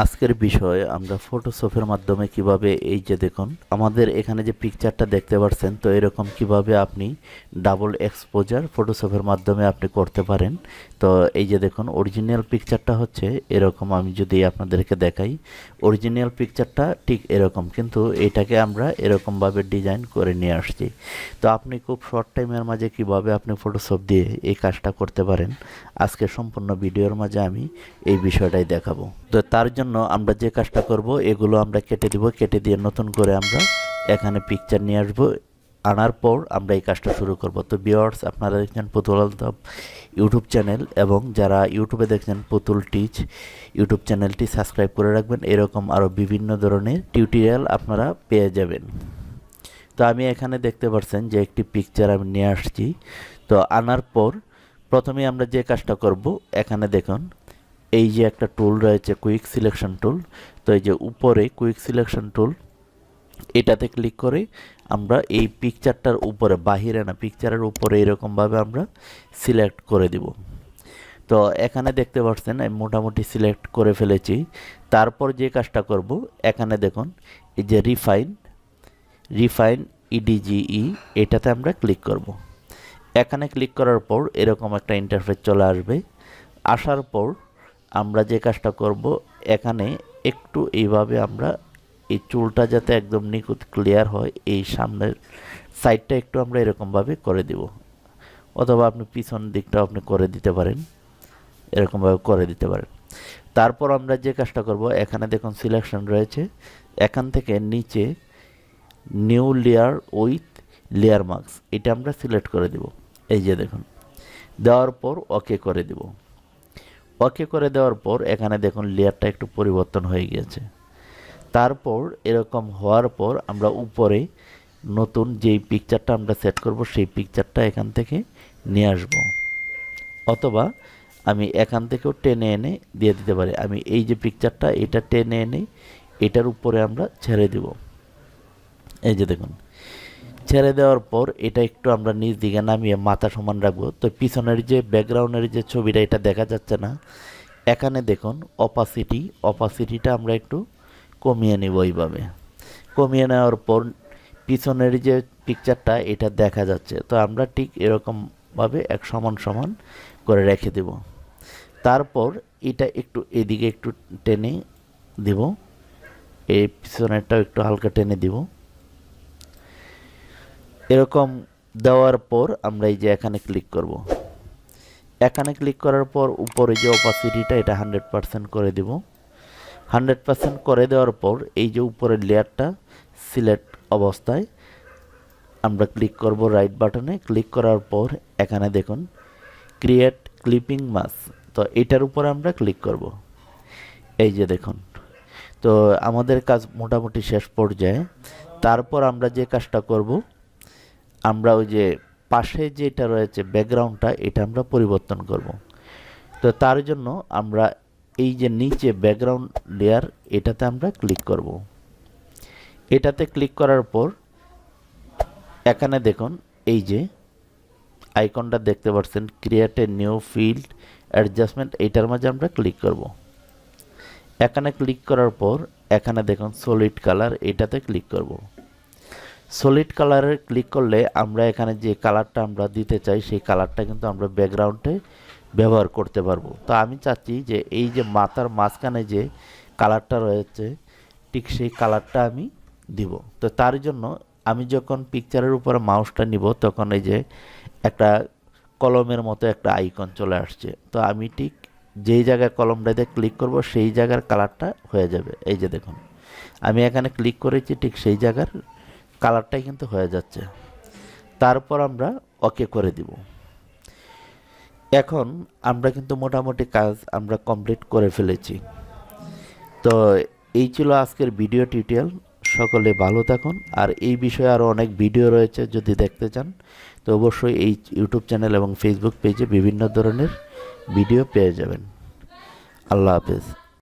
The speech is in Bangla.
আজকের বিষয় আমরা ফটোশপের মাধ্যমে কিভাবে এই যে দেখুন আমাদের এখানে যে পিকচারটা দেখতে পাচ্ছেন, তো এরকম কিভাবে আপনি ডাবল এক্সপোজার ফটোশপের মাধ্যমে আপনি করতে পারেন। তো এই যে দেখুন অরিজিনাল পিকচারটা হচ্ছে এরকম। আমি যদি আপনাদেরকে দেখাই, অরিজিনাল পিকচারটা ঠিক এরকম, কিন্তু এটাকে আমরা এরকমভাবে ডিজাইন করে নিয়ে আসছি। তো আপনি খুব শর্ট টাইমের মাঝে কিভাবে আপনি ফটোশপ দিয়ে এই কাজটা করতে পারেন, আজকে সম্পূর্ণ ভিডিওর মাঝে আমি এই বিষয়টাই দেখাবো। তো তার জন্য আমরা যে কাজটা করব, এগুলো আমরা কেটে দিব, কেটে দিয়ে নতুন করে আমরা এখানে পিকচার নিয়ে আসবো। আনার পর আমরা এই কাজটা শুরু করব। তো ভিউয়ার্স, আপনারা দেখছেন পুতুল টেক ইউটিউব চ্যানেল, এবং যারা ইউটিউবে দেখছেন পুতুল টিচ ইউটিউব চ্যানেলটি সাবস্ক্রাইব করে রাখবেন। এরকম আরও বিভিন্ন ধরনের টিউটোরিয়াল আপনারা পেয়ে যাবেন। তো আমি এখানে দেখতে পাচ্ছেন যে একটি পিকচার আমি নিয়ে আসছি। তো আনার পর প্রথমে আমরা যে কাজটা করব, এখানে দেখুন এই যে একটা টুল রয়েছে কুইক সিলেকশন টুল। তো এই যে উপরে কুইক সিলেকশন টুল, এটাতে ক্লিক করে আমরা এই পিকচারটার উপরে, বাহিরে না পিকচারের উপরে এরকমভাবে আমরা সিলেক্ট করে দিব। তো এখানে দেখতে পাচ্ছেন আমি মোটামুটি সিলেক্ট করে ফেলেছি। তারপর যে কাজটা করব, এখানে দেখুন এই যে রিফাইন ইডিজিই, এটাতে আমরা ক্লিক করব। এখানে ক্লিক করার পর এরকম একটা ইন্টারফেস চলে আসবে। আসার পর আমরা যে কাজটা করব, এখানে একটু এইভাবে আমরা এই চুলটা যাতে একদম নিখুঁত ক্লিয়ার হয়, এই সামনের সাইডটা একটু আমরা এরকমভাবে করে দিব, অথবা আপনি পিছন দিকটাও আপনি করে দিতে পারেন, এরকমভাবে করে দিতে পারেন। তারপর আমরা যে কাজটা করব, এখানে দেখুন সিলেকশন রয়েছে, এখান থেকে নিচে new layer with layer marks, এটা আমরা সিলেক্ট করে দিব। এই যে দেখুন, দেওয়ার পর ওকে করে দিব। ওকে করে দেওয়ার পর এখানে দেখুন লেয়ারটা একটু পরিবর্তন হয়ে গিয়েছে। তারপর এরকম হওয়ার পর আমরা উপরে নতুন যেই পিকচারটা আমরা সেট করব, সেই পিকচারটা এখান থেকে নিয়ে আসব, অথবা আমি এখান থেকেও টেনে এনে দিয়ে দিতে পারি। আমি এই যে পিকচারটা, এটা টেনে এনে এটার উপরে আমরা ছেড়ে দিব। এই যে দেখুন, ছেড়ে দেওয়ার পর এটা একটু আমরা নিচ দিকে নামিয়ে মাথা সমান রাখবো। তো পিছনের যে ব্যাকগ্রাউন্ডের যে ছবিটা, এটা দেখা যাচ্ছে না। এখানে দেখুন অপাসিটিটা আমরা একটু কমিয়ে নেব। এইভাবে কমিয়ে নেওয়ার পর পিছনের যে পিকচারটা, এটা দেখা যাচ্ছে। তো আমরা ঠিক এরকমভাবে এক সমান সমান করে রেখে দেব। তারপর এটা একটু এদিকে একটু টেনে দেব, এই পিছনেরটাও একটু হালকা টেনে দিব। এরকম দেওয়ার পর আমরা এই যে এখানে ক্লিক করব। এখানে ক্লিক করার পর উপরে যে অপাসিটিটা, এটা 100% করে দিব। 100% করে দেওয়ার পর এই যে উপরের লেয়ারটা সিলেক্ট অবস্থায় আমরা ক্লিক করব রাইট বাটনে। ক্লিক করার পর এখানে দেখুন ক্রিয়েট ক্লিপিং মাস্ক, তো এটার উপর আমরা ক্লিক করব। এই যে দেখুন, তো আমাদের কাজ মোটামুটি শেষ পর্যায়ে। তারপর আমরা যে কাজটা করব, আমরা ওই যে পাশে যেটা রয়েছে ব্যাকগ্রাউন্ডটা, এটা আমরা পরিবর্তন করব। তো তার জন্য আমরা এই যে নিচে ব্যাকগ্রাউন্ড লেয়ার, এটাতে আমরা ক্লিক করব। এটাতে ক্লিক করার পর এখানে দেখুন এই যে আইকনটা দেখতে পাচ্ছেন, create a new field adjustment, এটার মাঝে আমরা ক্লিক করব। এখানে ক্লিক করার পর এখানে দেখুন সলিড কালার, এটাতে ক্লিক করব। সলিড কালারে ক্লিক করলে আমরা এখানে যে কালারটা আমরা দিতে চাই, সেই কালারটা কিন্তু আমরা ব্যাকগ্রাউন্ডে ব্যবহার করতে পারবো। তো আমি চাচ্ছি যে এই যে মাথার মাঝখানে যে কালারটা রয়েছে, ঠিক সেই কালারটা আমি দিব। তো তার জন্য আমি যখন পিকচারের উপরে মাউসটা নিব, তখন এই যে একটা কলমের মতো একটা আইকন চলে আসছে। তো আমি ঠিক যেই জায়গায় কলমটাতে ক্লিক করব, সেই জায়গার কালারটা হয়ে যাবে। এই যে দেখুন, আমি এখানে ক্লিক করেছি, ঠিক সেই জায়গার কালারটাই কিন্তু হয়ে যাচ্ছে। তারপর আমরা ওকে করে দিব। এখন আমরা কিন্তু মোটামুটি কাজ আমরা কমপ্লিট করে ফেলেছি। তো এই ছিল আজকের ভিডিও টিউটোরিয়াল। সকলে ভালো থাকুন। আর এই বিষয়ে আরও অনেক ভিডিও রয়েছে, যদি দেখতে চান তো অবশ্যই এই ইউটিউব চ্যানেল এবং ফেসবুক পেজে বিভিন্ন ধরনের ভিডিও পেয়ে যাবেন। আল্লাহ হাফেজ।